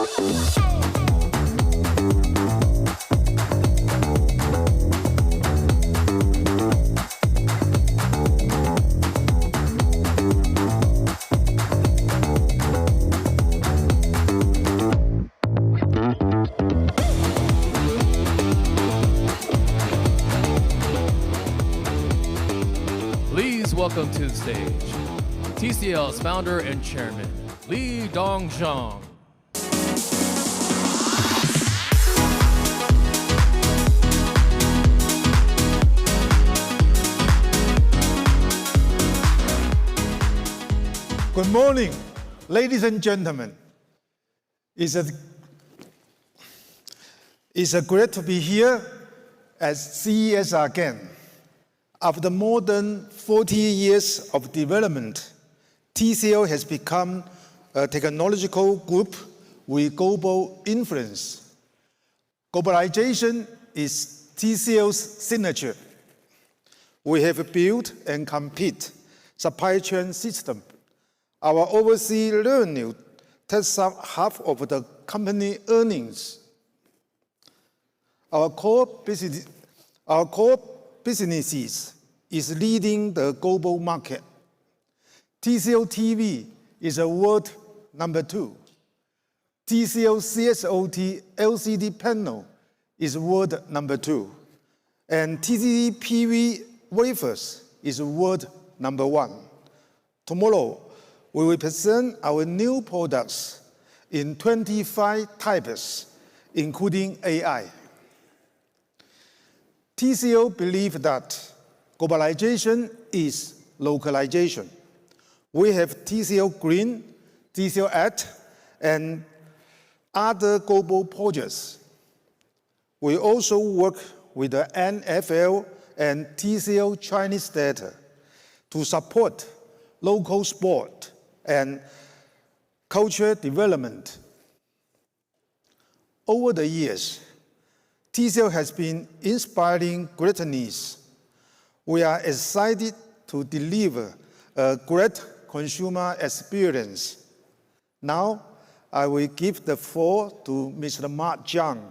Please welcome to the stage TCL's founder and chairman, Li Dongzhang. Good morning, ladies and gentlemen. It's great to be here at CES again. After more than 40 years of development, TCL has become a technological group with global influence. Globalization is TCL's signature. We have built and complete supply chain system. Our overseas revenue takes up half of the company earnings. Our core businesses is leading the global market. TCL TV is a world number 2. TCL CSOT LCD panel is world number 2. And TCL PV wafers is world number 1. Tomorrow, we will present our new products in 25 types, including AI. TCL believes that globalization is localization. We have TCL Green, TCL Act, and other global projects. We also work with the NFL and TCL Chinese data to support local sport and culture development. Over the years, TCL has been inspiring greatness. We are excited to deliver a great consumer experience. Now, I will give the floor to Mr. Mark Zhang,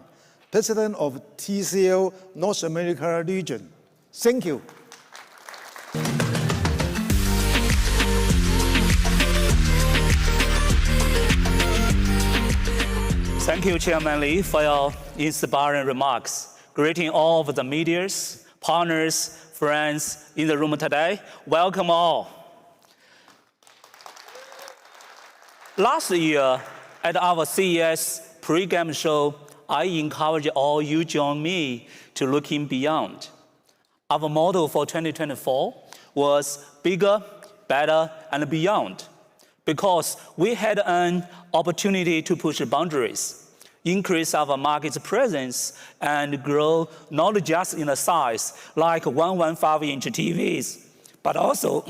President of TCL North America region. Thank you. Thank you, Chairman Li, for your inspiring remarks. Greeting all of the medias, partners, friends in the room today. Welcome all. Last year, at our CES pre-game show, I encourage all you join me to looking beyond. Our motto for 2024 was bigger, better, and beyond, because we had an opportunity to push boundaries, increase our market presence, and grow not just in the size like 115-inch TVs, but also,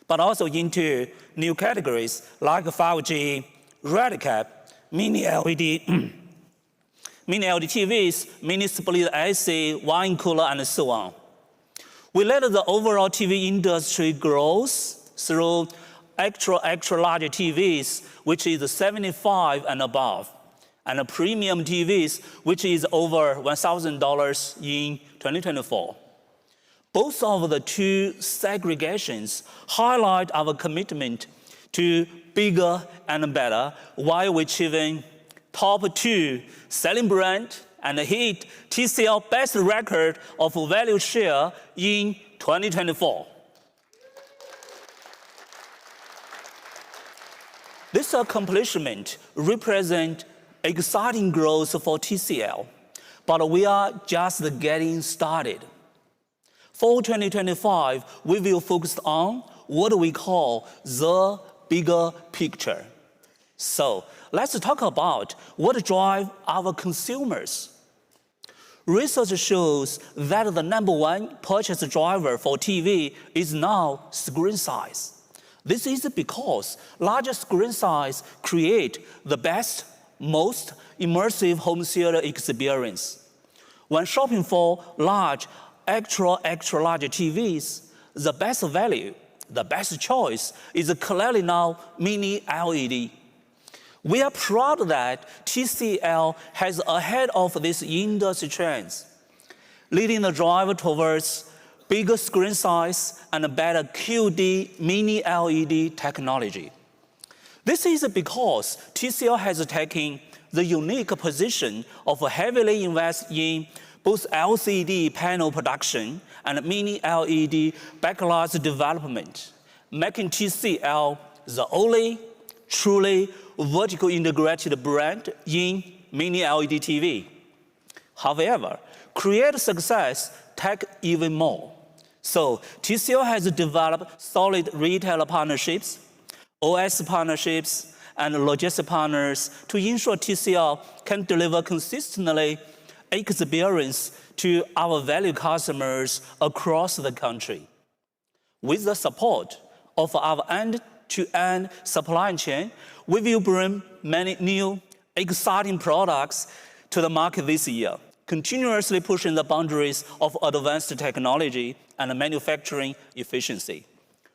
but also into new categories like 5G, red cap, mini LED, mini LED TVs, mini split AC, wine cooler, and so on. We let the overall TV industry grow through extra large TVs, which is 75 and above, and premium TVs, which is over $1,000 in 2024. Both of the two segregations highlight our commitment to bigger and better while achieving top 2 selling brand and hit TCL best record of value share in 2024. This accomplishment represents exciting growth for TCL, but we are just getting started. For 2025, we will focus on what we call the bigger picture. So let's talk about what drives our consumers. Research shows that the #1 purchase driver for TV is now screen size. This is because larger screen size create the best, most immersive home theater experience. When shopping for large, extra large TVs, the best value, the best choice is clearly now mini LED. We are proud that TCL has ahead of these industry trends, leading the drive towards bigger screen size and better QD mini LED technology. This is because TCL has taken the unique position of heavily invest in both LCD panel production and mini LED backlight development, making TCL the only truly vertically integrated brand in mini LED TV. However, create success take even more. So TCL has developed solid retailer partnerships, OS partnerships, and logistic partners to ensure TCL can deliver consistently experience to our value customers across the country. With the support of our end-to-end supply chain, we will bring many new, exciting products to the market this year, continuously pushing the boundaries of advanced technology and manufacturing efficiency.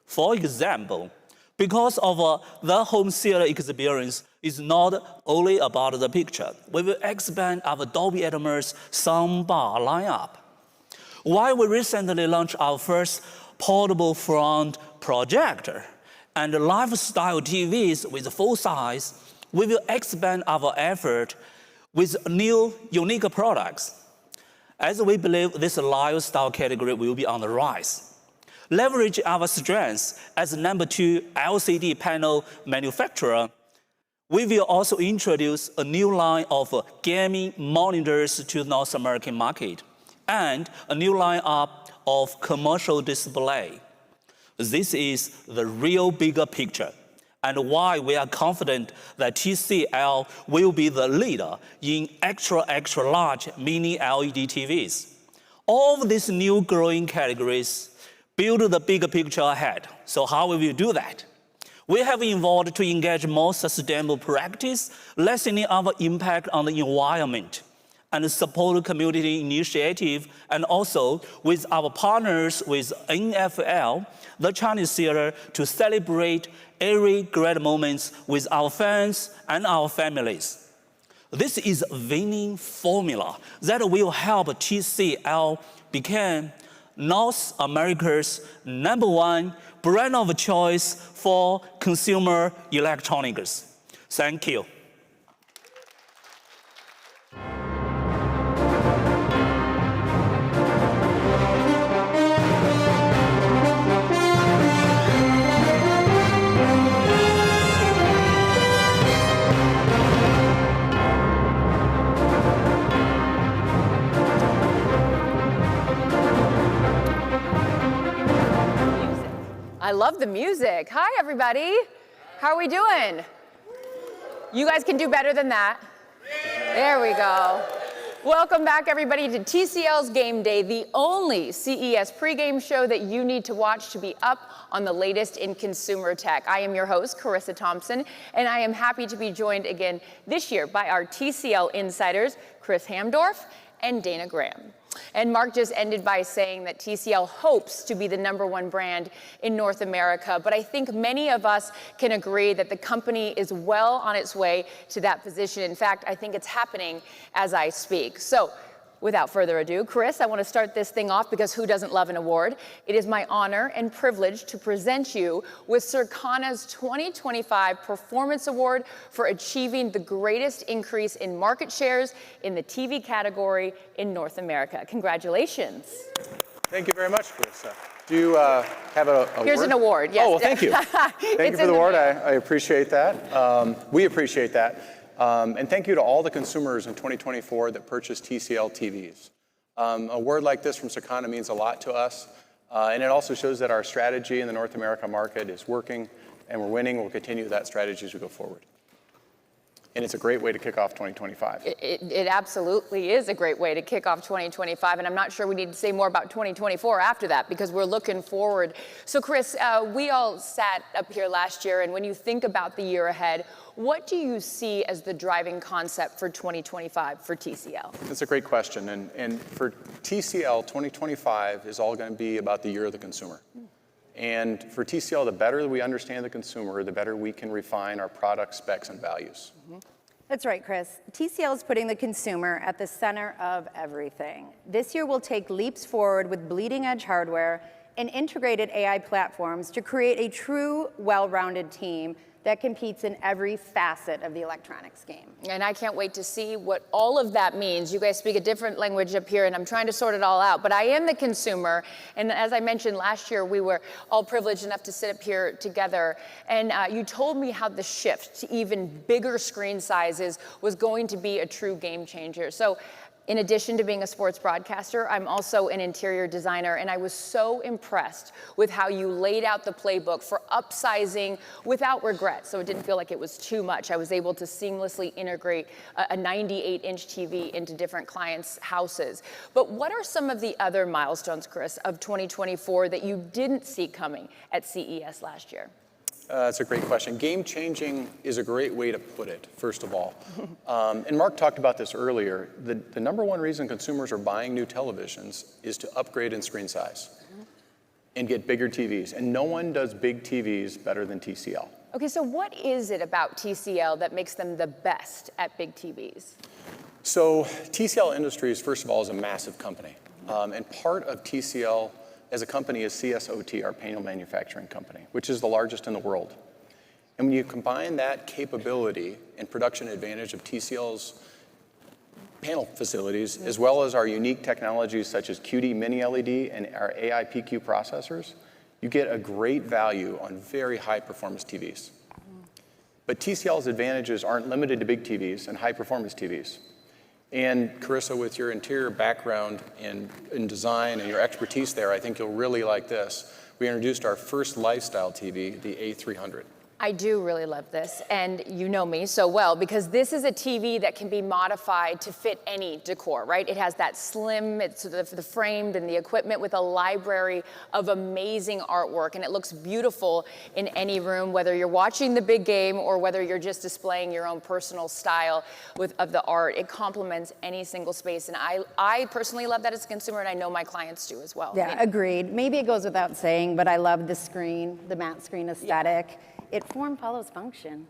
For example, because of the home theater experience is not only about the picture, we will expand our Dolby Atmos soundbar lineup. While we recently launched our first portable front projector and lifestyle TVs with full size, we will expand our effort with new, unique products, as we believe this lifestyle category will be on the rise. Leverage our strengths as number 2 LCD panel manufacturer, we will also introduce a new line of gaming monitors to the North American market and a new lineup of commercial display. This is the real bigger picture and why we are confident that TCL will be the leader in extra large mini LED TVs. All of these new growing categories build the bigger picture ahead. So how will we do that? We have evolved to engage more sustainable practice, lessening our impact on the environment, and support community initiative, and also with our partners with NFL, the Chinese theater, to celebrate every great moments with our fans and our families. This is a winning formula that will help TCL become North America's #1 brand of choice for consumer electronics. Thank you. I love the music. Hi, everybody. How are we doing? You guys can do better than that. There we go. Welcome back, everybody, to TCL's Game Day, the only CES pregame show that you need to watch to be up on the latest in consumer tech. I am your host, Carissa Thompson, and I am happy to be joined again this year by our TCL insiders, Chris Hamdorf and Dana Graham. And Mark just ended by saying that TCL hopes to be the #1 brand in North America, but I think many of us can agree that the company is well on its way to that position. In fact, I think it's happening as I speak. So, without further ado, Chris, I want to start this thing off because who doesn't love an award? It is my honor and privilege to present you with Circana's 2025 Performance Award for achieving the greatest increase in market shares in the TV category in North America. Congratulations. Thank you very much, Carissa. Do you have an award? Here's an award, yes. Oh, well, thank you. Thank you for the award. I appreciate that. We appreciate that. And thank you to all the consumers in 2024 that purchased TCL TVs. A word like this from Circana means a lot to us, and it also shows that our strategy in the North America market is working, and we're winning. We'll continue that strategy as we go forward. And it's a great way to kick off 2025. It absolutely is a great way to kick off 2025, and I'm not sure we need to say more about 2024 after that because we're looking forward. So Chris, we all sat up here last year, and when you think about the year ahead, what do you see as the driving concept for 2025 for TCL? That's a great question, and for TCL, 2025 is all going to be about the year of the consumer. And for TCL, the better we understand the consumer, the better we can refine our product specs and values. That's right, Chris. TCL is putting the consumer at the center of everything. This year, we'll take leaps forward with bleeding-edge hardware and integrated AI platforms to create a true, well-rounded team that competes in every facet of the electronics game. And I can't wait to see what all of that means. You guys speak a different language up here, and I'm trying to sort it all out. But I am the consumer, and as I mentioned last year, we were all privileged enough to sit up here together, and you told me how the shift to even bigger screen sizes was going to be a true game changer. So, in addition to being a sports broadcaster, I'm also an interior designer, and I was so impressed with how you laid out the playbook for upsizing without regret, so it didn't feel like it was too much. I was able to seamlessly integrate a 98-inch TV into different clients' houses. But what are some of the other milestones, Chris, of 2024 that you didn't see coming at CES last year? That's a great question. Game changing is a great way to put it, first of all. And Mark talked about this earlier. The number one reason consumers are buying new televisions is to upgrade in screen size and get bigger TVs. And no one does big TVs better than TCL. Okay, so what is it about TCL that makes them the best at big TVs? So TCL Industries, first of all, is a massive company. And part of TCL as a company is CSOT, our panel manufacturing company, which is the largest in the world. And when you combine that capability and production advantage of TCL's panel facilities, as well as our unique technologies such as QD Mini LED and our AI PQ processors, you get a great value on very high performance TVs. But TCL's advantages aren't limited to big TVs and high performance TVs. And Carissa, with your interior background in design and your expertise there, I think you'll really like this. We introduced our first lifestyle TV, the A300. I do really love this, and you know me so well, because this is a TV that can be modified to fit any decor, right? It has that slim, it's the framed and the equipment with a library of amazing artwork, and it looks beautiful in any room, whether you're watching the big game or whether you're just displaying your own personal style of the art. It complements any single space, and I personally love that as a consumer, and I know my clients do as well. Yeah, agreed. Maybe it goes without saying, but I love the screen, the matte screen aesthetic. Yeah. It form follows function.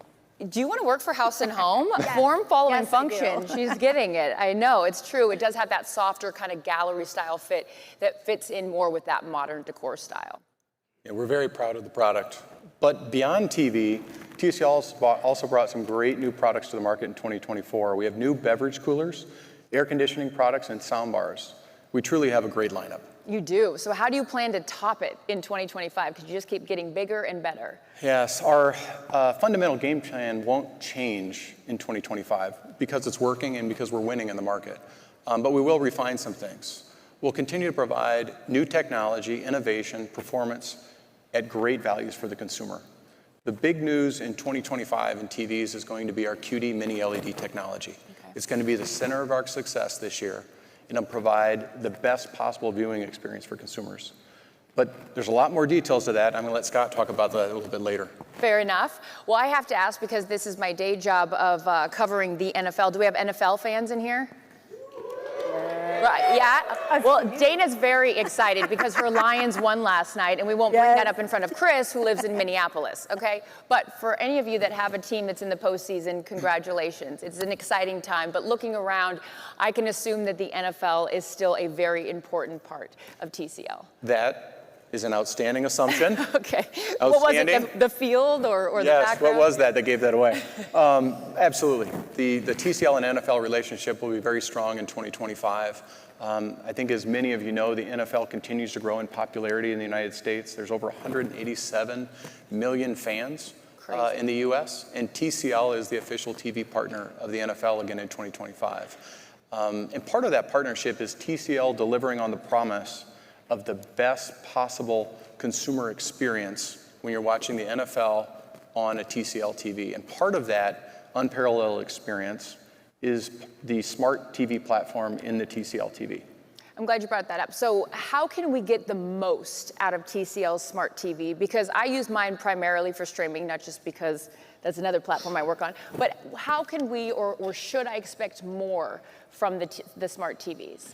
Do you want to work for House and Home? Yes. Form following function. She's getting it. I know, it's true. It does have that softer kind of gallery style fit that fits in more with that modern decor style. Yeah, we're very proud of the product. But beyond TV, TCL also brought some great new products to the market in 2024. We have new beverage coolers, air conditioning products, and sound bars. We truly have a great lineup. You do. So how do you plan to top it in 2025? Because you just keep getting bigger and better. Yes, our fundamental game plan won't change in 2025 because it's working and because we're winning in the market. But we will refine some things. We'll continue to provide new technology, innovation, performance at great values for the consumer. The big news in 2025 in TVs is going to be our QD Mini LED technology. Okay. It's going to be the center of our success this year. And it'll provide the best possible viewing experience for consumers. But there's a lot more details to that. I'm going to let Scott talk about that a little bit later. Fair enough. Well, I have to ask, because this is my day job of covering the NFL. Do we have NFL fans in here? Right, yeah. Well, Dana's very excited because her Lions won last night, and we won't bring that up in front of Chris, who lives in Minneapolis, okay? But for any of you that have a team that's in the postseason, congratulations. It's an exciting time. But looking around, I can assume that the NFL is still a very important part of TCL. That is an outstanding assumption. Okay. What was it, the field or the background? Yes, what was that gave that away? Absolutely. The TCL and NFL relationship will be very strong in 2025. I think as many of you know, the NFL continues to grow in popularity in the United States. There's over 187 million fans in the US, and TCL is the official TV partner of the NFL again in 2025. And part of that partnership is TCL delivering on the promise of the best possible consumer experience when you're watching the NFL on a TCL TV. And part of that unparalleled experience is the smart TV platform in the TCL TV. I'm glad you brought that up. So how can we get the most out of TCL's smart TV? Because I use mine primarily for streaming, not just because that's another platform I work on. But how can we, or should I expect more from the smart TVs?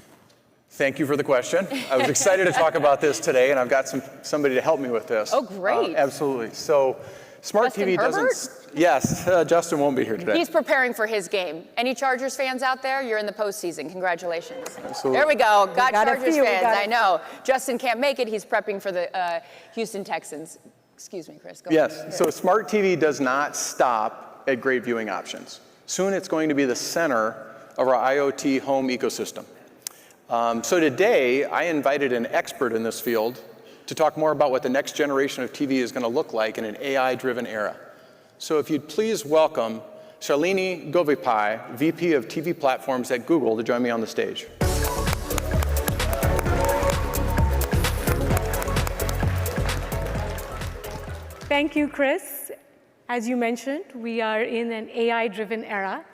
Thank you for the question. I was excited to talk about this today, and I've got somebody to help me with this. Oh, great. Absolutely. So, smart Justin TV Herbert? doesn't. Yes, Justin won't be here today. He's preparing for his game. Any Chargers fans out there? You're in the postseason. Congratulations. Absolutely. There we go. Got got a Chargers few, we fans. got I know. Justin can't make it. He's prepping for the Houston Texans. Excuse me, Chris. Go ahead. Yes. So, smart TV does not stop at great viewing options. Soon, it's going to be the center of our IoT home ecosystem. So today, I invited an expert in this field to talk more about what the next generation of TV is going to look like in an AI-driven era. So if you'd please welcome Shalini Govipai, VP of TV Platforms at Google, to join me on the stage. Thank you, Chris. As you mentioned, we are in an AI-driven era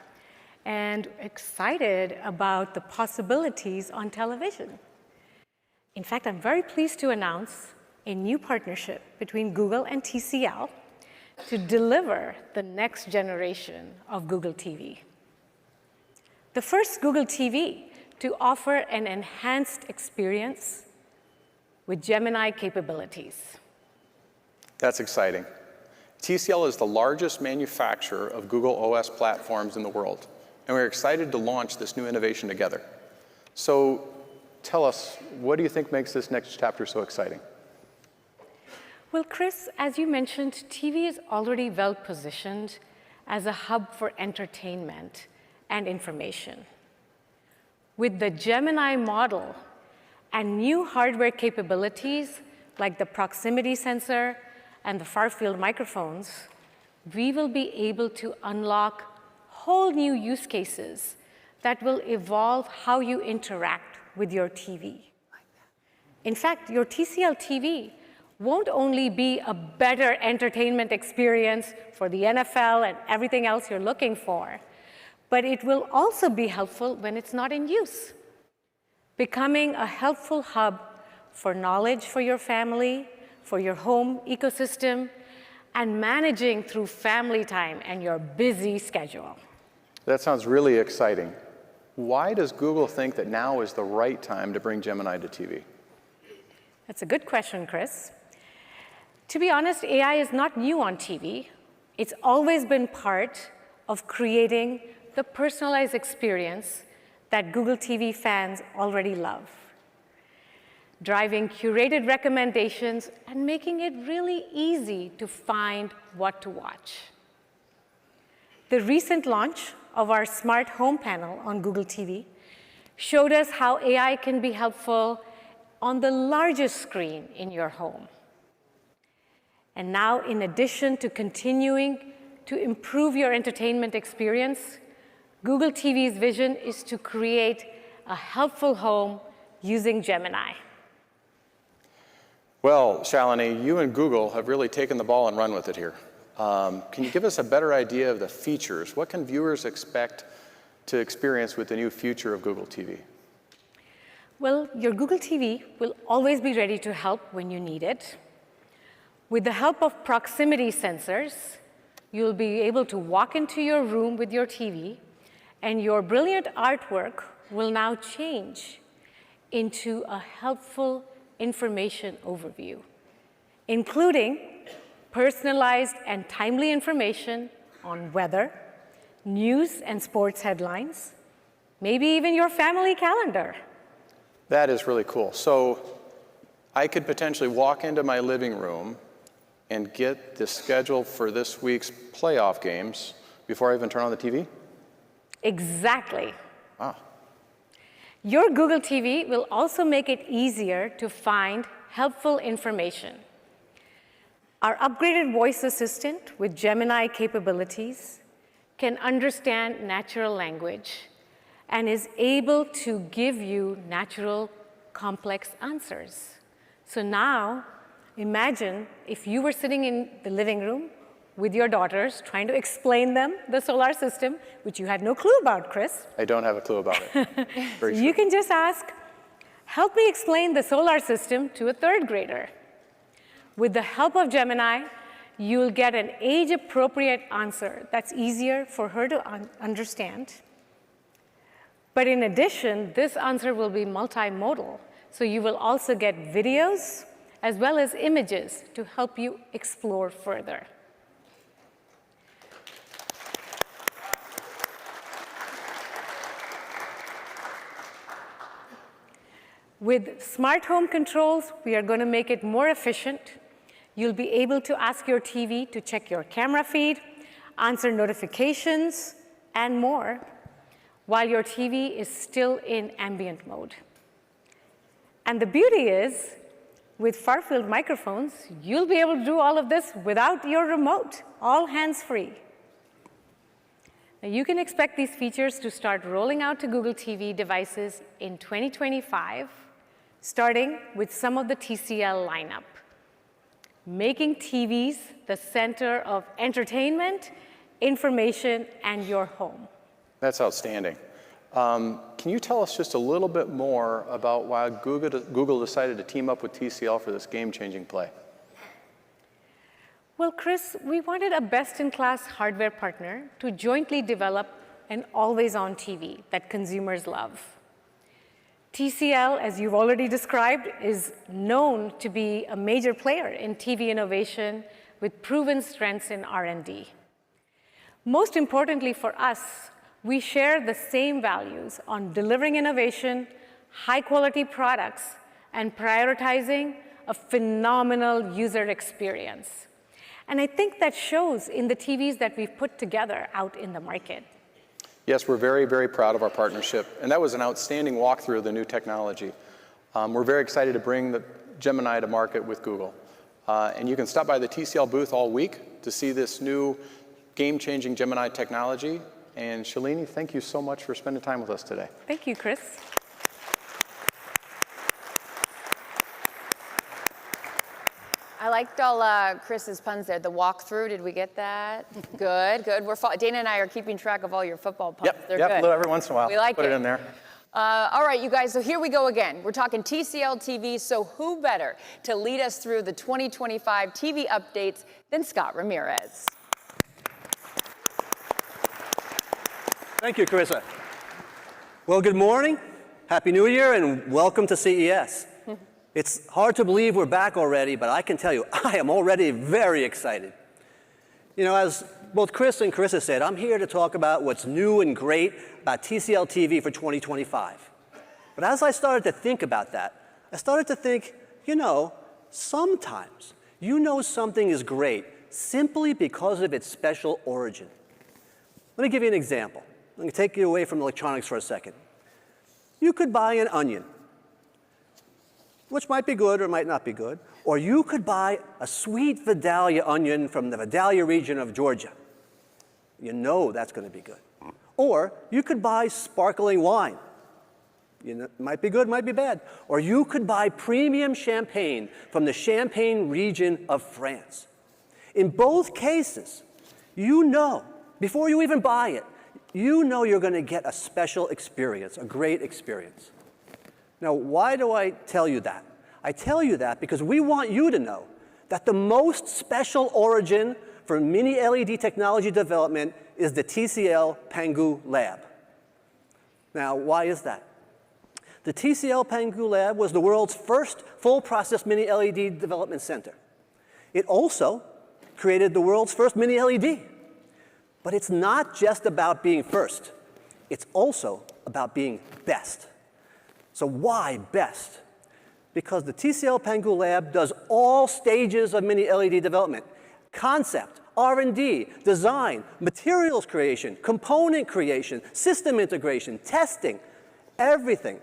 and excited about the possibilities on television. In fact, I'm very pleased to announce a new partnership between Google and TCL to deliver the next generation of Google TV. The first Google TV to offer an enhanced experience with Gemini capabilities. That's exciting. TCL is the largest manufacturer of Google OS platforms in the world, and we're excited to launch this new innovation together. So tell us, what do you think makes this next chapter so exciting? Well, Chris, as you mentioned, TV is already well positioned as a hub for entertainment and information. With the Gemini model and new hardware capabilities like the proximity sensor and the far-field microphones, we will be able to unlock whole new use cases that will evolve how you interact with your TV. In fact, your TCL TV won't only be a better entertainment experience for the NFL and everything else you're looking for, but it will also be helpful when it's not in use, becoming a helpful hub for knowledge for your family, for your home ecosystem, and managing through family time and your busy schedule. That sounds really exciting. Why does Google think that now is the right time to bring Gemini to TV? That's a good question, Chris. To be honest, AI is not new on TV. It's always been part of creating the personalized experience that Google TV fans already love, driving curated recommendations and making it really easy to find what to watch. The recent launch of our smart home panel on Google TV showed us how AI can be helpful on the largest screen in your home. And now, in addition to continuing to improve your entertainment experience, Google TV's vision is to create a helpful home using Gemini. Well, Shalini, you and Google have really taken the ball and run with it here. Can you give us a better idea of the features? What can viewers expect to experience with the new future of Google TV? Well, your Google TV will always be ready to help when you need it. With the help of proximity sensors, you'll be able to walk into your room with your TV, and your brilliant artwork will now change into a helpful information overview, including personalized and timely information on weather, news and sports headlines, maybe even your family calendar. That is really cool. So I could potentially walk into my living room and get the schedule for this week's playoff games before I even turn on the TV? Exactly. Wow. Your Google TV will also make it easier to find helpful information. Our upgraded voice assistant with Gemini capabilities can understand natural language and is able to give you natural, complex answers. So now, imagine if you were sitting in the living room with your daughters trying to explain them the solar system, which you had no clue about, Chris. I don't have a clue about it. Very You can just ask, help me explain the solar system to a third grader. With the help of Gemini, you'll get an age-appropriate answer that's easier for her to understand. But in addition, this answer will be multimodal. So you will also get videos as well as images to help you explore further. With smart home controls, we are going to make it more efficient. You'll be able to ask your TV to check your camera feed, answer notifications, and more, while your TV is still in ambient mode. And the beauty is, with far-field microphones, you'll be able to do all of this without your remote, all hands-free. Now, you can expect these features to start rolling out to Google TV devices in 2025, starting with some of the TCL lineup, making TVs the center of entertainment, information, and your home. That's outstanding. Can you tell us just a little bit more about why Google decided to team up with TCL for this game-changing play? Well, Chris, we wanted a best-in-class hardware partner to jointly develop an always-on TV that consumers love. TCL, as you've already described, is known to be a major player in TV innovation with proven strengths in R&D. Most importantly for us, we share the same values on delivering innovation, high-quality products, and prioritizing a phenomenal user experience. And I think that shows in the TVs that we've put together out in the market. Yes, we're very, very proud of our partnership. And that was an outstanding walkthrough of the new technology. We're very excited to bring the Gemini to market with Google. And you can stop by the TCL booth all week to see this new game-changing Gemini technology. And Shalini, thank you so much for spending time with us today. Thank you, Chris. I liked all Chris's puns there. The walkthrough, did we get that? Good, good. Dana and I are keeping track of all your football puns. Yep, They're yep, good. every once in a while. We like Put it in there. All right, you guys, so here we go again. We're talking TCL TV, so who better to lead us through the 2025 TV updates than Scott Ramirez? Thank you, Carissa. Well, good morning, Happy New Year, and welcome to CES. It's hard to believe we're back already, but I can tell you, I am already very excited. You know, as both Chris and Carissa said, I'm here to talk about what's new and great about TCL TV for 2025. But as I started to think about that, I started to think, you know, sometimes you know something is great simply because of its special origin. Let me give you an example. Let me take you away from electronics for a second. You could buy an onion, which might be good or might not be good, or you could buy a sweet Vidalia onion from the Vidalia region of Georgia. You know that's going to be good. Or you could buy sparkling wine. You know, might be good, might be bad. Or you could buy premium champagne from the Champagne region of France. In both cases, you know, before you even buy it, you know you're going to get a special experience, a great experience. Now, why do I tell you that? I tell you that because we want you to know that the most special origin for mini LED technology development is the TCL Pangu Lab. Now, why is that? The TCL Pangu Lab was the world's first full-process mini LED development center. It also created the world's first mini LED. But it's not just about being first. It's also about being best. So why best? Because the TCL Pangu Lab does all stages of mini LED development: concept, R&D, design, materials creation, component creation, system integration, testing, everything.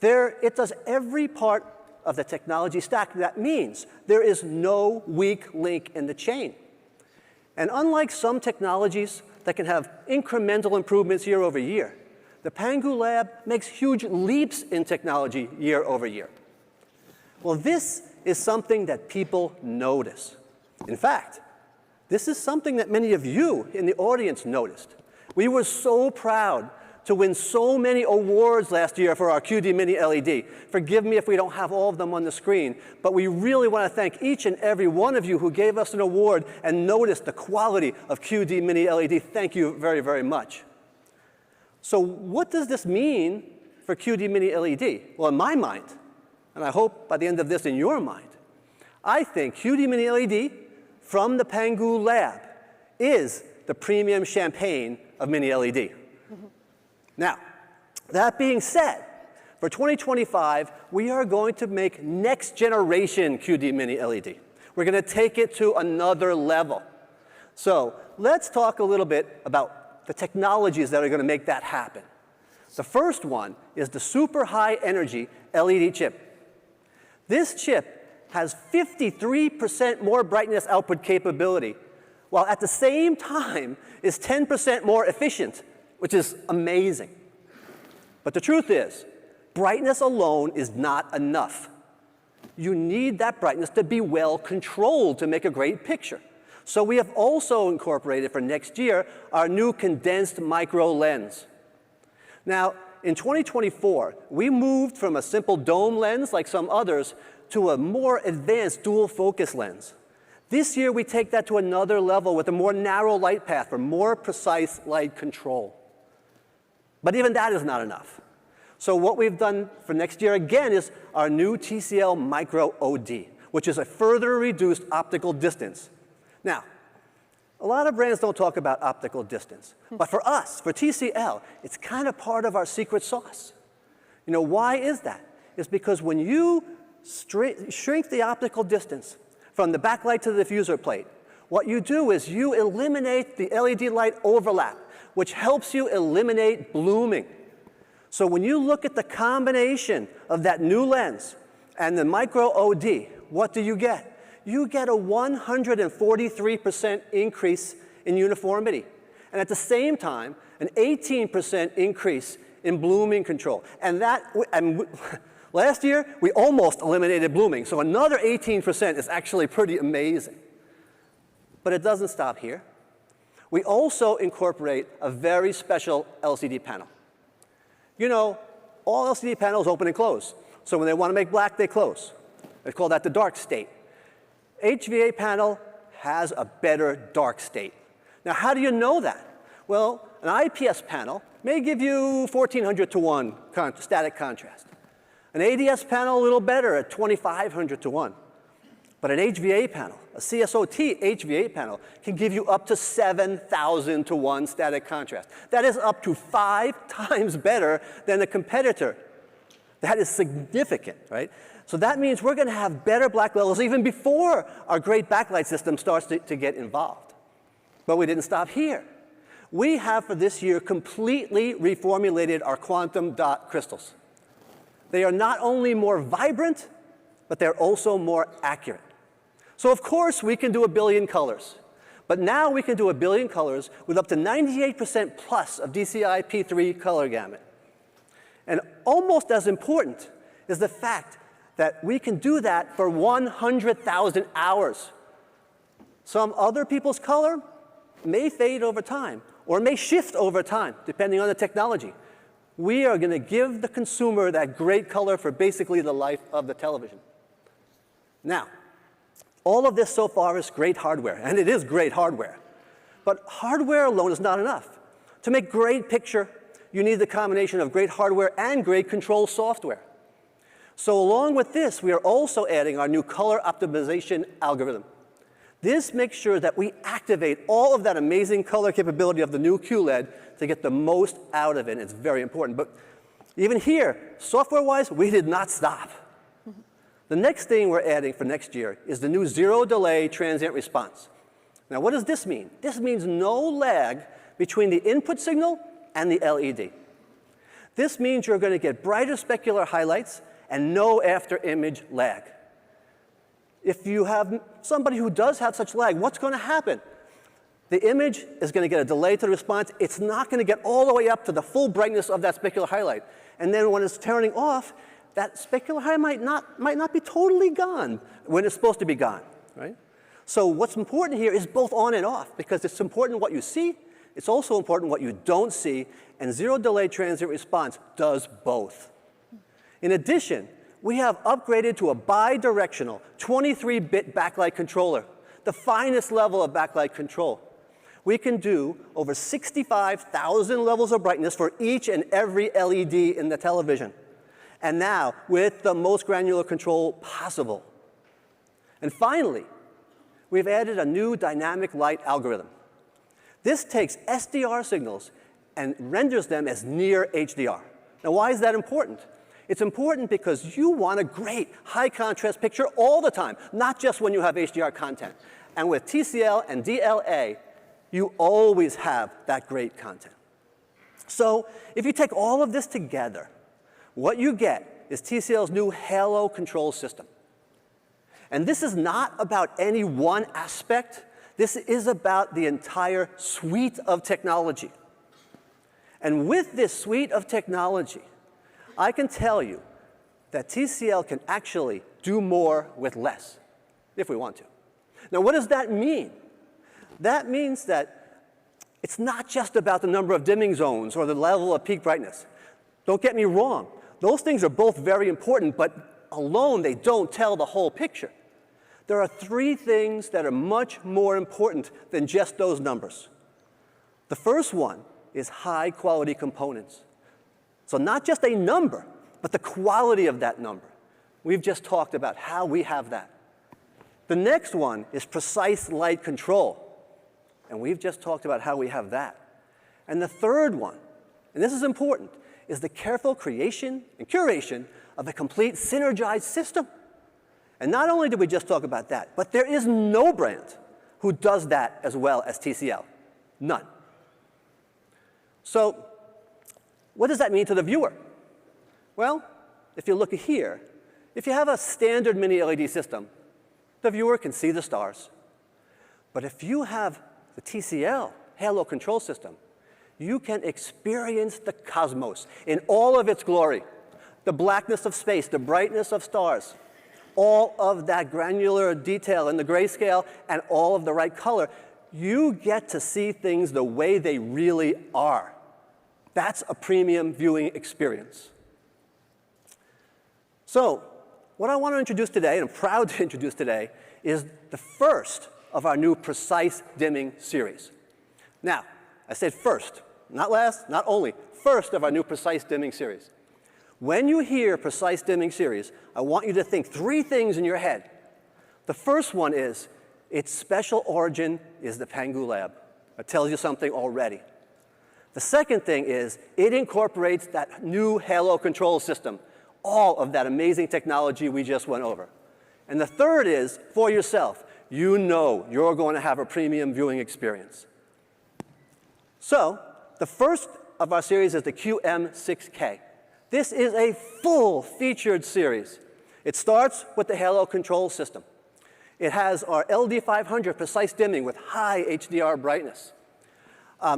It does every part of the technology stack. That means there is no weak link in the chain. And unlike some technologies that can have incremental improvements year over year, the Pangu Lab makes huge leaps in technology year over year. Well, this is something that people notice. In fact, this is something that many of you in the audience noticed. We were so proud to win so many awards last year for our QD Mini LED. Forgive me if we don't have all of them on the screen, but we really want to thank each and every one of you who gave us an award and noticed the quality of QD Mini LED. Thank you very, very much. So what does this mean for QD Mini LED? Well, in my mind, and I hope by the end of this in your mind, I think QD Mini LED from the Pangu lab is the premium champagne of Mini LED. Now, that being said, for 2025, we are going to make next generation QD Mini LED. We're going to take it to another level. So let's talk a little bit about the technologies that are going to make that happen. The first one is the super high energy LED chip. This chip has 53% more brightness output capability, while at the same time is 10% more efficient, which is amazing. But the truth is, brightness alone is not enough. You need that brightness to be well controlled to make a great picture. So we have also incorporated for next year our new condensed micro lens. Now, in 2024, we moved from a simple dome lens like some others to a more advanced dual focus lens. This year, we take that to another level with a more narrow light path for more precise light control. But even that is not enough. So what we've done for next year again is our new TCL Micro OD, which is a further reduced optical distance. Now, a lot of brands don't talk about optical distance. But for us, for TCL, it's kind of part of our secret sauce. You know, why is that? It's because when you shrink the optical distance from the backlight to the diffuser plate, what you do is you eliminate the LED light overlap, which helps you eliminate blooming. So when you look at the combination of that new lens and the Micro OD, what do you get? You get a 143% increase in uniformity. And at the same time, an 18% increase in blooming control. And last year, we almost eliminated blooming. So another 18% is actually pretty amazing. But it doesn't stop here. We also incorporate a very special LCD panel. You know, all LCD panels open and close. So when they want to make black, they close. They call that the dark state. HVA panel has a better dark state. Now, how do you know that? Well, an IPS panel may give you 1400 to 1 static contrast. An ADS panel a little better at 2500 to 1. But an HVA panel, a CSOT HVA panel, can give you up to 7,000 to 1 static contrast. That is up to 5 times better than the competitor. That is significant, right? So that means we're going to have better black levels even before our great backlight system starts to get involved. But we didn't stop here. We have, for this year, completely reformulated our quantum dot crystals. They are not only more vibrant, but they're also more accurate. So of course, we can do 1 billion colors. But now we can do 1 billion colors with up to 98% plus of DCI P3 color gamut. And almost as important is the fact that we can do that for 100,000 hours. Some other people's color may fade over time or may shift over time, depending on the technology. We are going to give the consumer that great color for basically the life of the television. Now, all of this so far is great hardware, and it is great hardware. But hardware alone is not enough. To make great picture, you need the combination of great hardware and great control software. So along with this, we are also adding our new color optimization algorithm. This makes sure that we activate all of that amazing color capability of the new QLED to get the most out of it. It's very important. But even here, software-wise, we did not stop. The next thing we're adding for next year is the new zero delay transient response. Now, what does this mean? This means no lag between the input signal and the LED. This means you're going to get brighter specular highlights and no after-image lag. If you have somebody who does have such lag, what's going to happen? The image is going to get a delay to the response. It's not going to get all the way up to the full brightness of that specular highlight. And then when it's turning off, that specular highlight might not be totally gone when it's supposed to be gone, right? So what's important here is both on and off, because it's important what you see. It's also important what you don't see. And zero delay transient response does both. In addition, we have upgraded to a bi-directional 23-bit backlight controller, the finest level of backlight control. we can do over 65,000 levels of brightness for each and every LED in the television. And now, with the most granular control possible. And finally, we've added a new dynamic light algorithm. This takes SDR signals and renders them as near HDR. Now, why is that important? It's important because you want a great high contrast picture all the time, not just when you have HDR content. And with TCL and DLA, you always have that great content. So if you take all of this together, what you get is TCL's new Halo control system. And this is not about any one aspect. This is about the entire suite of technology. And with this suite of technology, I can tell you that TCL can actually do more with less, if we want to. Now, what does that mean? That means that it's not just about the number of dimming zones or the level of peak brightness. Don't get me wrong. Those things are both very important, but alone they don't tell the whole picture. There are three things that are much more important than just those numbers. The first one is high-quality components. So not just a number, but the quality of that number. We've just talked about how we have that. The next one is precise light control. And we've just talked about how we have that. And the third one, and this is important, is the careful creation and curation of a complete synergized system. And not only did we just talk about that, but there is no brand who does that as well as TCL. None. So what does that mean to the viewer? Well, if you look here, if you have a standard mini LED system, the viewer can see the stars. But if you have the TCL Halo control system, you can experience the cosmos in all of its glory. The blackness of space, the brightness of stars, all of that granular detail in the grayscale and all of the right color. You get to see things the way they really are. That's a premium viewing experience. So what I want to introduce today, and I'm proud to introduce today, is the first of our new precise dimming series. Now, I said first, not last, not only, first of our new precise dimming series. When you hear precise dimming series, I want you to think three things in your head. The first one is, its special origin is the Pangu lab. That tells you something already. The second thing is, it incorporates that new Halo control system, all of that amazing technology we just went over. And the third is, for yourself, you know you're going to have a premium viewing experience. So, the first of our series is the QM6K. This is a full-featured series. It starts with the Halo control system. It has our LD500 precise dimming with high HDR brightness.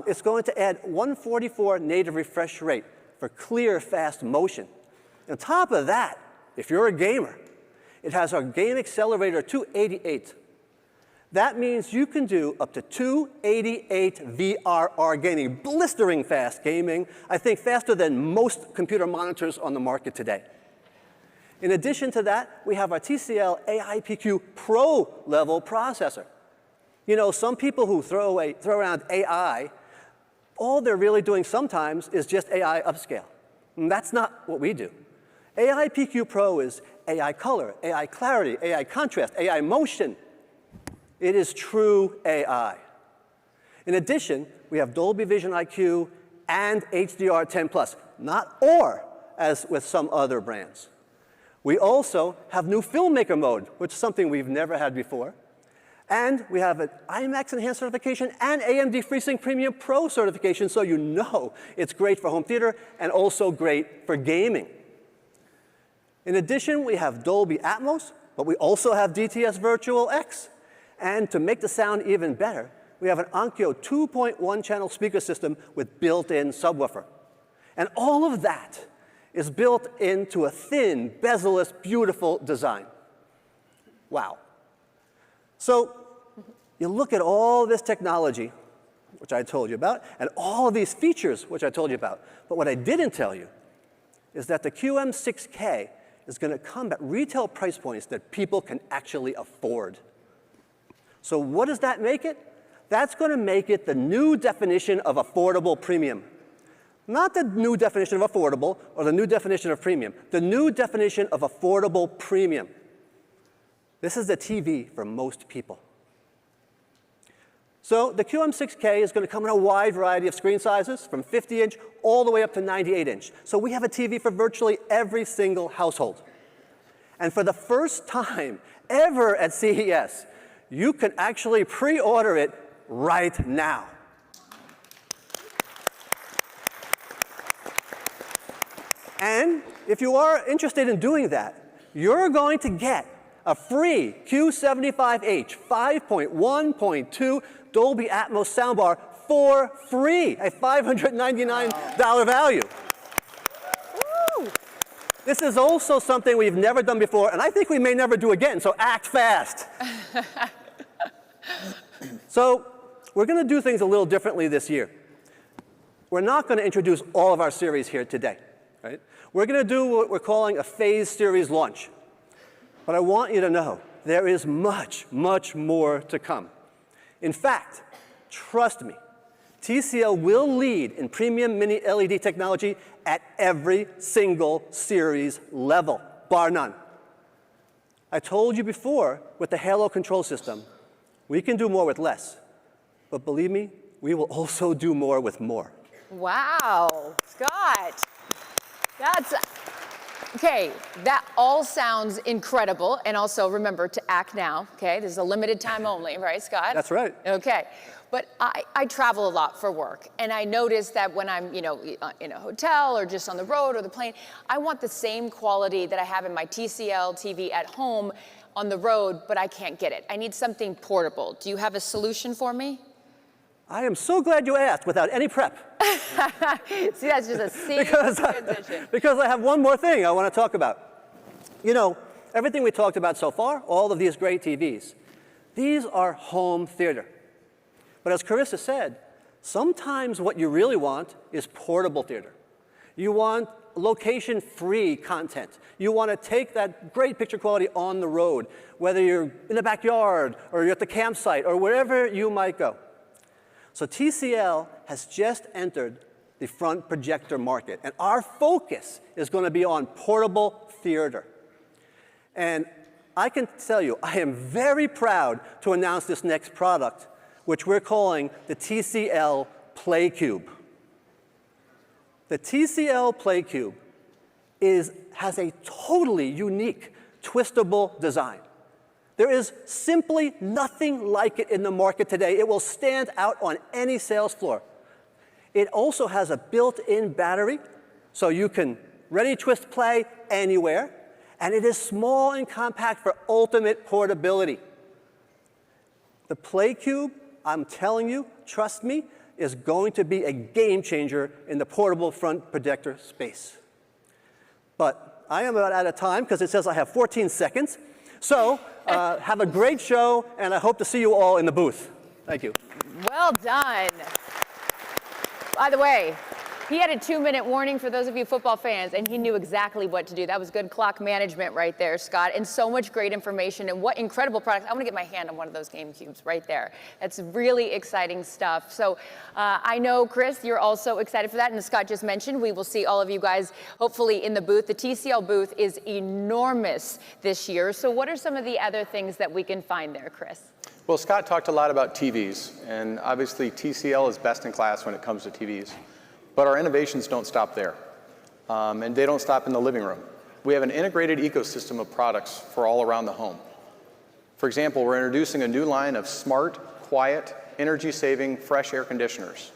It's going to add 144 native refresh rate for clear, fast motion. On top of that, if you're a gamer, it has our Game Accelerator 288. That means you can do up to 288 VRR gaming, blistering fast gaming, I think faster than most computer monitors on the market today. In addition to that, we have our TCL AIPQ Pro level processor. You know, some people who throw around AI, all they're really doing sometimes is just AI upscale. And that's not what we do. AIPQ Pro is AI color, AI clarity, AI contrast, AI motion. It is true AI. In addition, we have Dolby Vision IQ and HDR10+, not or, as with some other brands. We also have new filmmaker mode, which is something we've never had before. And we have an IMAX Enhanced certification and AMD FreeSync Premium Pro certification, so you know it's great for home theater and also great for gaming. In addition, we have Dolby Atmos, but we also have DTS Virtual X. And to make the sound even better, we have an Onkyo 2.1 channel speaker system with built-in subwoofer. And all of that is built into a thin, bezel-less, beautiful design. Wow. So you look at all this technology, which I told you about, and all of these features, which I told you about. But what I didn't tell you is that the QM6K is going to come at retail price points that people can actually afford. So what does that make it? That's going to make it the new definition of affordable premium. Not the new definition of affordable or the new definition of premium. The new definition of affordable premium. This is the TV for most people. So the QM6K is going to come in a wide variety of screen sizes, from 50-inch all the way up to 98-inch. So we have a TV for virtually every single household. And for the first time ever at CES, you can actually pre-order it right now. And if you are interested in doing that, you're going to get a free Q75H 5.1.2 Dolby Atmos soundbar for free, a $599 value. Woo! This is also something we've never done before, and I think we may never do again, so act fast. So we're going to do things a little differently this year. We're not going to introduce all of our series here today. Right? We're going to do what we're calling a phased series launch. But I want you to know there is much, much more to come. In fact, trust me, TCL will lead in premium mini LED technology at every single series level, bar none. I told you before, with the Halo control system, we can do more with less. But believe me, we will also do more with more. Wow, Scott. That's, okay, that all sounds incredible. And also remember to act now, okay? This is a limited time only, right, Scott? That's right. Okay. But I travel a lot for work, and I notice that when I'm, in a hotel or just on the road or the plane, I want the same quality that I have in my TCL TV at home on the road, but I can't get it. I need something portable. Do you have a solution for me? I am so glad you asked without any prep. See, that's just a seamless transition. Because I have one more thing I want to talk about. You know, everything we talked about so far, all of these great TVs, these are home theater. But as Carissa said, sometimes what you really want is portable theater. You want location-free content. You want to take that great picture quality on the road, whether you're in the backyard or you're at the campsite or wherever you might go. So TCL has just entered the front projector market, and our focus is going to be on portable theater. And I can tell you, I am very proud to announce this next product, which we're calling the TCL PlayCube. The TCL PlayCube has a totally unique, twistable design. There is simply nothing like it in the market today. It will stand out on any sales floor. It also has a built-in battery, so you can ready, twist, play anywhere. And it is small and compact for ultimate portability. The PlayCube, I'm telling you, trust me, is going to be a game changer in the portable front projector space. But I am about out of time because it says I have 14 seconds. So have a great show, and I hope to see you all in the booth. Thank you. Well done. By the way, he had a 2-minute warning for those of you football fans, and he knew exactly what to do. That was good clock management right there, Scott, and so much great information, and what incredible products. I want to get my hand on one of those Game Cubes right there. That's really exciting stuff. So I know, Chris, you're also excited for that, and as Scott just mentioned, we will see all of you guys hopefully in the booth. The TCL booth is enormous this year. So what are some of the other things that we can find there, Chris? Well, Scott talked a lot about TVs, and obviously TCL is best in class when it comes to TVs. But our innovations don't stop there, and they don't stop in the living room. We have an integrated ecosystem of products for all around the home. For example, we're introducing a new line of smart, quiet, energy-saving, fresh air conditioners.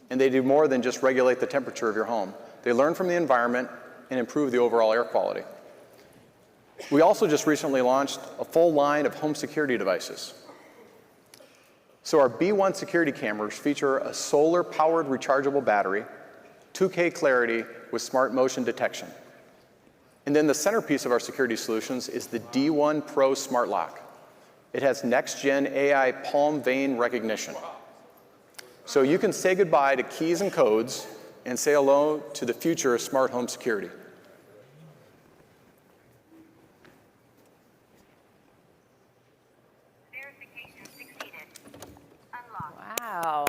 And they do more than just regulate the temperature of your home. They learn from the environment and improve the overall air quality. We also just recently launched a full line of home security devices. So our B1 security cameras feature a solar-powered rechargeable battery, 2K clarity with smart motion detection. And then the centerpiece of our security solutions is the D1 Pro Smart Lock. It has next-gen AI palm vein recognition. So you can say goodbye to keys and codes and say hello to the future of smart home security.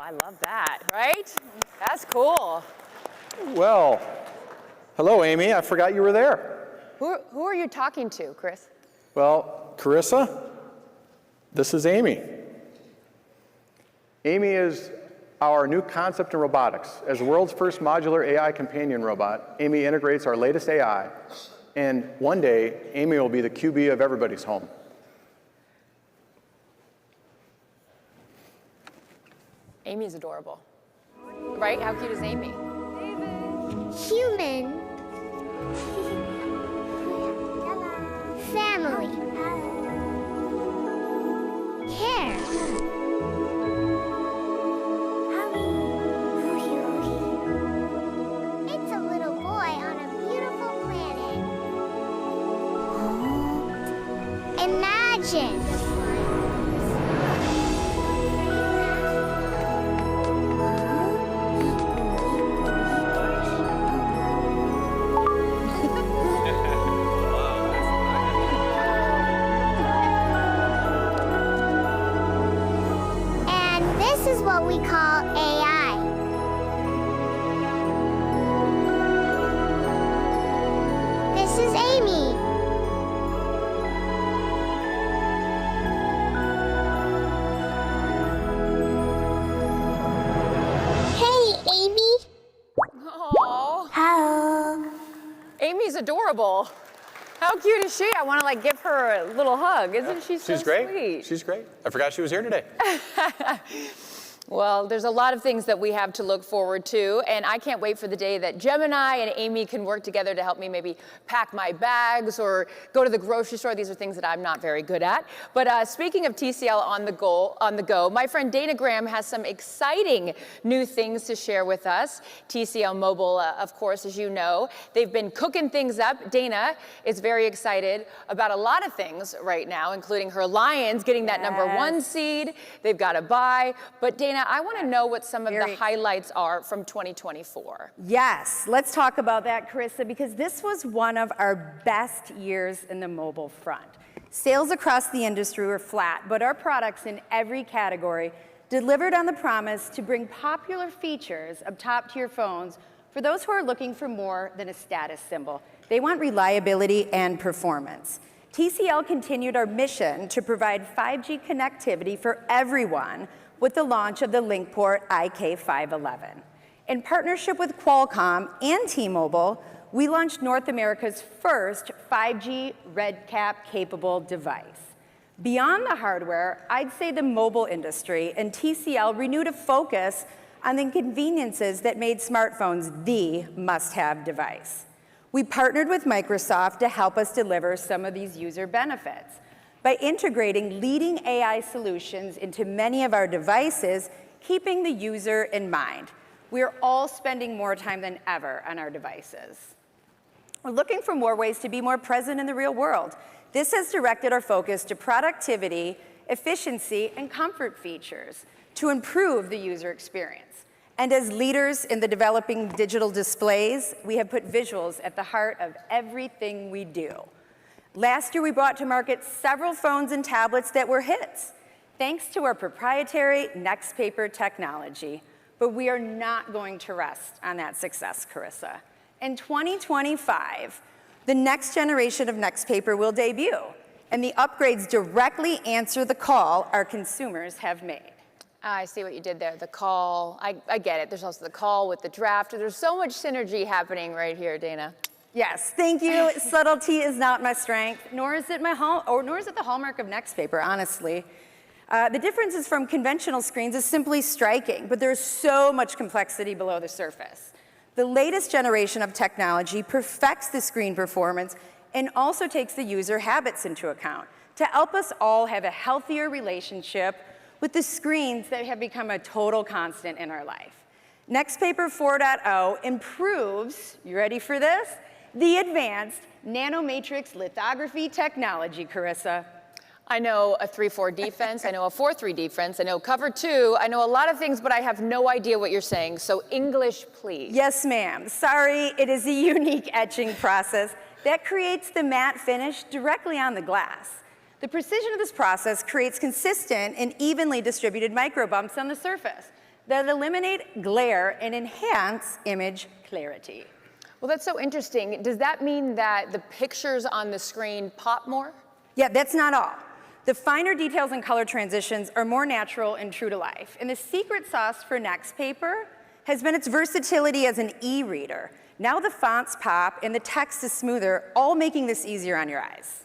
I love that, right? That's cool. Well, hello, Amy. I forgot you were there. Who are you talking to, Chris? Well, Carissa, this is Amy. Amy is our new concept in robotics. As the world's first modular AI companion robot, Amy integrates our latest AI, and one day, Amy will be the QB of everybody's home. Amy's adorable. Right? How cute is Amy? Human. Family. Hair. It's a little boy on a beautiful planet. Imagine. This is what we call AI. This is Amy. Hey, Amy. Aww. Hello. Amy's adorable. How cute is she? I want to like give her a little hug. Isn't she so She's great. sweet? She's great. I forgot she was here today. Well, there's a lot of things that we have to look forward to, and I can't wait for the day that Gemini and Amy can work together to help me maybe pack my bags or go to the grocery store. These are things that I'm not very good at. But speaking of TCL on the go, my friend Dana Graham has some exciting new things to share with us. TCL Mobile, of course, as you know, they've been cooking things up. Dana is very excited about a lot of things right now, including her Lions getting that #1 seed. They've got a bye. But Dana, I want to know what some of the highlights are from 2024. Yes, let's talk about that, Carissa, because this was one of our best years in the mobile front. Sales across the industry were flat, but our products in every category delivered on the promise to bring popular features of top-tier phones for those who are looking for more than a status symbol. They want reliability and performance. TCL continued our mission to provide 5G connectivity for everyone with the launch of the LinkPort IK511. In partnership with Qualcomm and T-Mobile, we launched North America's first 5G RedCap-capable device. Beyond the hardware, I'd say the mobile industry and TCL renewed a focus on the conveniences that made smartphones the must-have device. We partnered with Microsoft to help us deliver some of these user benefits by integrating leading AI solutions into many of our devices, keeping the user in mind. We're all spending more time than ever on our devices. We're looking for more ways to be more present in the real world. This has directed our focus to productivity, efficiency, and comfort features to improve the user experience. And as leaders in the developing digital displays, we have put visuals at the heart of everything we do. Last year, we brought to market several phones and tablets that were hits, thanks to our proprietary NextPaper technology. But we are not going to rest on that success, Carissa. In 2025, the next generation of NextPaper will debut, and the upgrades directly answer the call our consumers have made. I see what you did there, the call. I get it. There's also the call with the draft. There's so much synergy happening right here, Dana. Yes, thank you. Subtlety is not my strength, nor is it the hallmark of NextPaper, honestly. The differences from conventional screens is simply striking, but there's so much complexity below the surface. The latest generation of technology perfects the screen performance and also takes the user habits into account to help us all have a healthier relationship with the screens that have become a total constant in our life. NextPaper 4.0 improves, you ready for this? The advanced nanomatrix lithography technology, Carissa. I know a 3-4 defense, I know a 4-3 defense, I know cover 2, I know a lot of things, but I have no idea what you're saying, so English, please. Yes, ma'am. Sorry, it is a unique etching process that creates the matte finish directly on the glass. The precision of this process creates consistent and evenly distributed micro bumps on the surface. that eliminate glare and enhance image clarity. Well, that's so interesting. Does that mean that the pictures on the screen pop more? Yeah, that's not all. The finer details and color transitions are more natural and true to life. And the secret sauce for Nextpaper has been its versatility as an e-reader. Now the fonts pop and the text is smoother, all making this easier on your eyes.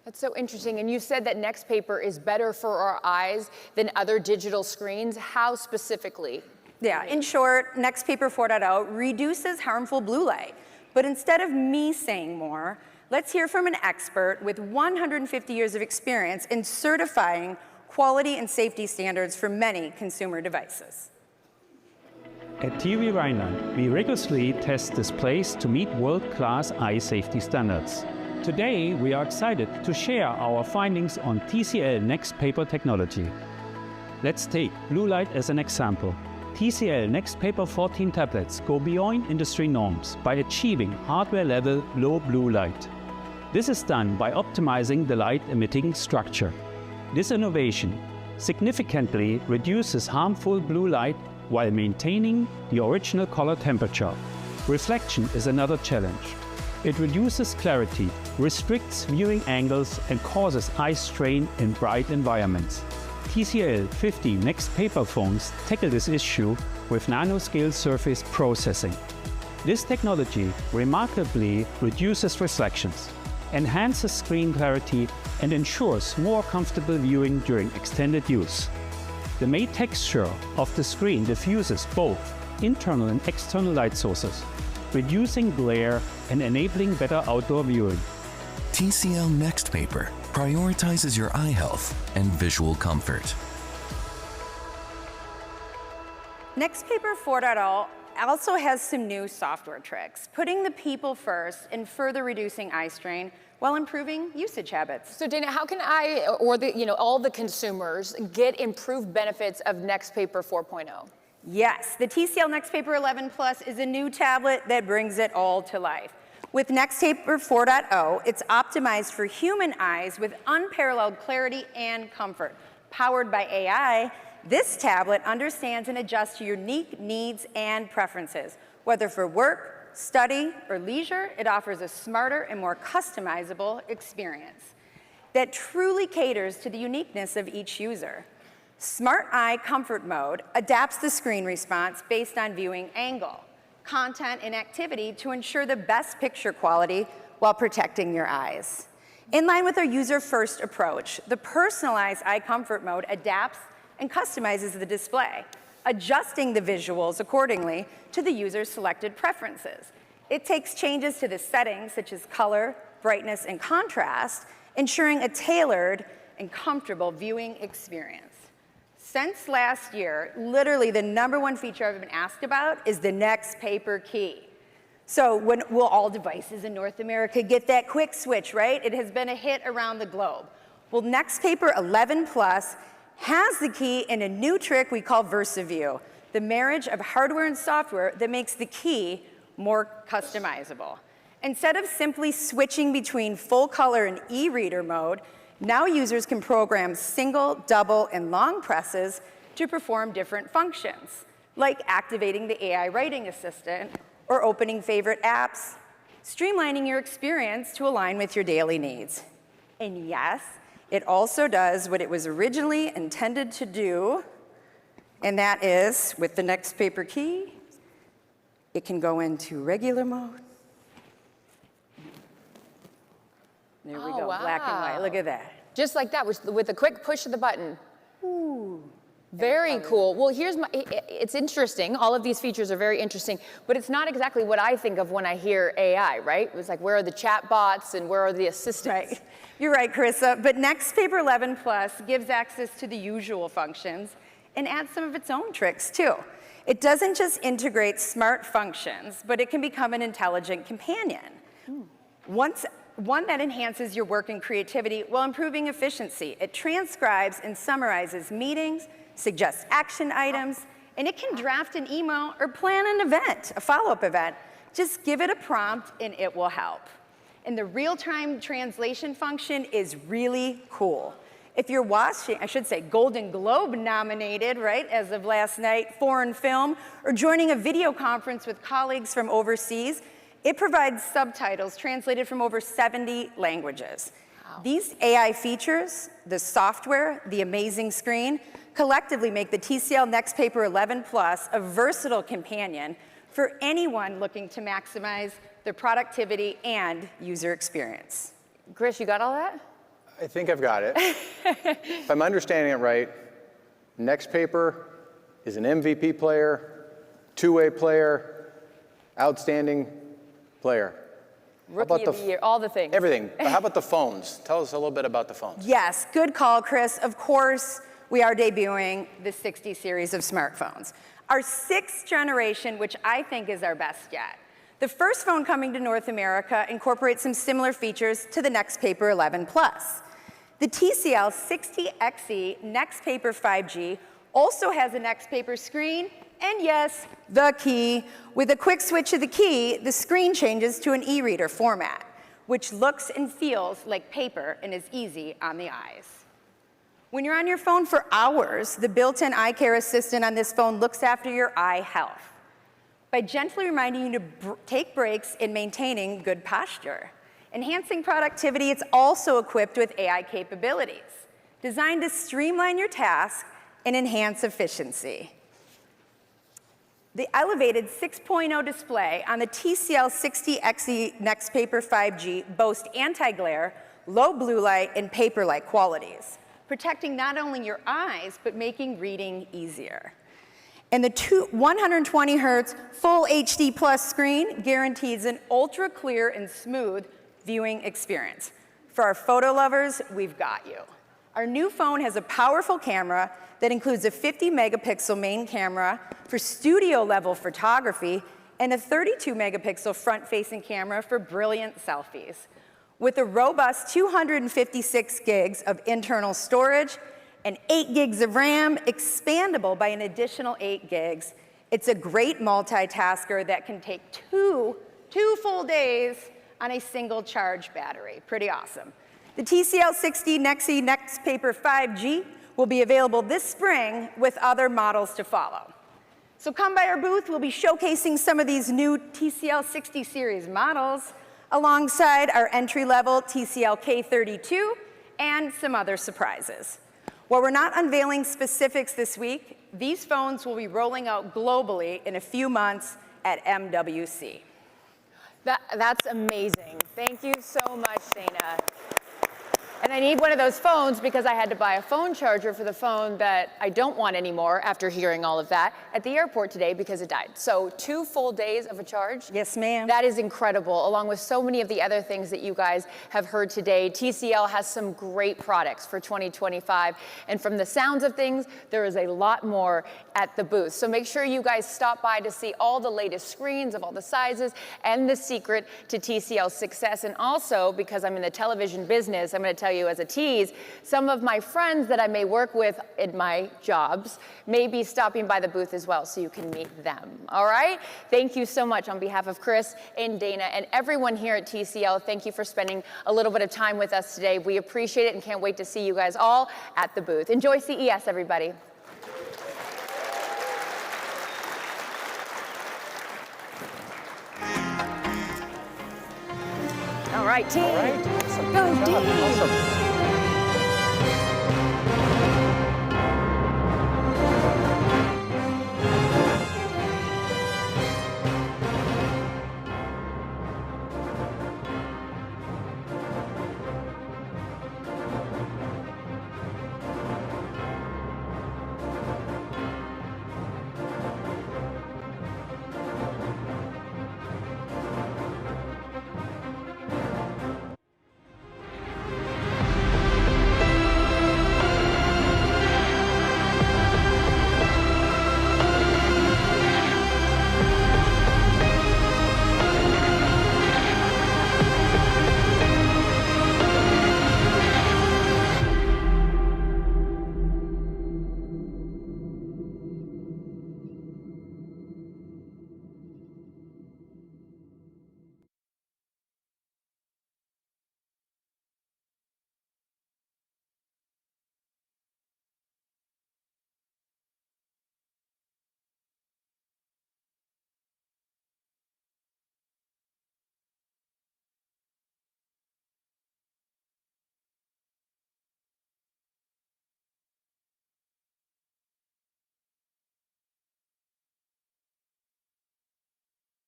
That's so interesting. And you said that Nextpaper is better for our eyes than other digital screens. How specifically? Yeah, in short, Nextpaper 4.0 reduces harmful blue light. But instead of me saying more, let's hear from an expert with 150 years of experience in certifying quality and safety standards for many consumer devices. At TV Rhineland, we rigorously test displays to meet world-class eye safety standards. Today, we are excited to share our findings on TCL Nextpaper technology. Let's take blue light as an example. TCL Nextpaper 14 tablets go beyond industry norms by achieving hardware-level low blue light. This is done by optimizing the light-emitting structure. This innovation significantly reduces harmful blue light while maintaining the original color temperature. Reflection is another challenge. It reduces clarity, restricts viewing angles, and causes eye strain in bright environments. TCL 50 Nextpaper phones tackle this issue with nanoscale surface processing. This technology remarkably reduces reflections, enhances screen clarity, and ensures more comfortable viewing during extended use. The matte texture of the screen diffuses both internal and external light sources, reducing glare and enabling better outdoor viewing. TCL Nextpaper prioritizes your eye health and visual comfort. Nextpaper 4.0 also has some new software tricks, putting the people first and further reducing eye strain while improving usage habits. So Dana, how can I, or all the consumers, get improved benefits of Nextpaper 4.0? Yes, the TCL Nextpaper 11 Plus is a new tablet that brings it all to life. With Nextpaper 4.0, it's optimized for human eyes with unparalleled clarity and comfort. Powered by AI, this tablet understands and adjusts to your unique needs and preferences. Whether for work, study, or leisure, it offers a smarter and more customizable experience that truly caters to the uniqueness of each user. Smart Eye Comfort Mode adapts the screen response based on viewing angle, content, and activity to ensure the best picture quality while protecting your eyes. In line with our user-first approach, the personalized Eye Comfort Mode adapts and customizes the display, adjusting the visuals accordingly to the user's selected preferences. It takes changes to the settings, such as color, brightness, and contrast, ensuring a tailored and comfortable viewing experience. Since last year, literally the #1 feature I've been asked about is the Nextpaper key. So will all devices in North America get that quick switch, right? It has been a hit around the globe. Well, Nextpaper 11 Plus has the key in a new trick we call VersaView, the marriage of hardware and software that makes the key more customizable. Instead of simply switching between full color and e-reader mode, now users can program single, double, and long presses to perform different functions, like activating the AI writing assistant or opening favorite apps, streamlining your experience to align with your daily needs. And yes, it also does what it was originally intended to do, and that is, with the Nextpaper key, it can go into regular mode. There we go, wow. black and white, look at that. Just like that, with a quick push of the button. Ooh. Very cool. Well, it's interesting. All of these features are very interesting, but it's not exactly what I think of when I hear AI, right? It's like, where are the chat bots and where are the assistants? Right. You're right, Carissa, but Nextpaper 11 Plus gives access to the usual functions and adds some of its own tricks, too. It doesn't just integrate smart functions, but it can become an intelligent companion. One that enhances your work and creativity while improving efficiency. It transcribes and summarizes meetings, suggests action items, and it can draft an email or plan an event, a follow-up event. Just give it a prompt and it will help. And the real-time translation function is really cool. If you're watching, I should say, Golden Globe nominated, right, as of last night, foreign film, or joining a video conference with colleagues from overseas, it provides subtitles translated from over 70 languages. Wow. These AI features, the software, the amazing screen, collectively make the TCL NextPaper 11 Plus a versatile companion for anyone looking to maximize their productivity and user experience. Chris, you got all that? I think I've got it. If I'm understanding it right, NextPaper is an MVP player, two-way player, outstanding player. Rookie of the year, all the things. Everything. But how about the phones? Tell us a little bit about the phones. Yes, good call, Chris. Of course, we are debuting the 60 series of smartphones. Our 6th generation, which I think is our best yet. The first phone coming to North America incorporates some similar features to the NextPaper 11 Plus. The TCL 60XE NextPaper 5G also has a NextPaper screen, and yes, the key. With a quick switch of the key, the screen changes to an e-reader format, which looks and feels like paper and is easy on the eyes. When you're on your phone for hours, the built-in eye care assistant on this phone looks after your eye health by gently reminding you to take breaks in maintaining good posture. Enhancing productivity, it's also equipped with AI capabilities, designed to streamline your tasks and enhance efficiency. The elevated 6.0 display on the TCL 60XE NextPaper 5G boasts anti-glare, low blue light, and paper-like qualities, protecting not only your eyes, but making reading easier. And the 120 Hertz Full HD Plus screen guarantees an ultra clear and smooth viewing experience. For our photo lovers, we've got you. Our new phone has a powerful camera that includes a 50 megapixel main camera for studio level photography and a 32 megapixel front facing camera for brilliant selfies. With a robust 256 gigs of internal storage and 8 gigs of RAM, expandable by an additional 8 gigs, it's a great multitasker that can take two full days on a single charge battery. Pretty awesome. The TCL 60XE NextPaper 5G will be available this spring with other models to follow. So come by our booth, we'll be showcasing some of these new TCL 60 series models alongside our entry-level TCL K32 and some other surprises. While we're not unveiling specifics this week, these phones will be rolling out globally in a few months at MWC. That's amazing. Thank you so much, Dana. And I need one of those phones because I had to buy a phone charger for the phone that I don't want anymore after hearing all of that at the airport today because it died. So 2 full days of a charge? Yes, ma'am. That is incredible, along with so many of the other things that you guys have heard today. TCL has some great products for 2025. And from the sounds of things, there is a lot more at the booth. So make sure you guys stop by to see all the latest screens of all the sizes and the secret to TCL's success. And also, because I'm in the television business, I'm going to tell you as a tease, some of my friends that I may work with in my jobs may be stopping by the booth as well, so you can meet them. All right? Thank you so much on behalf of Chris and Dana and everyone here at TCL. Thank you for spending a little bit of time with us today. We appreciate it and can't wait to see you guys all at the booth. Enjoy CES, everybody. All right, team. All right. Awesome. Go, team. Awesome.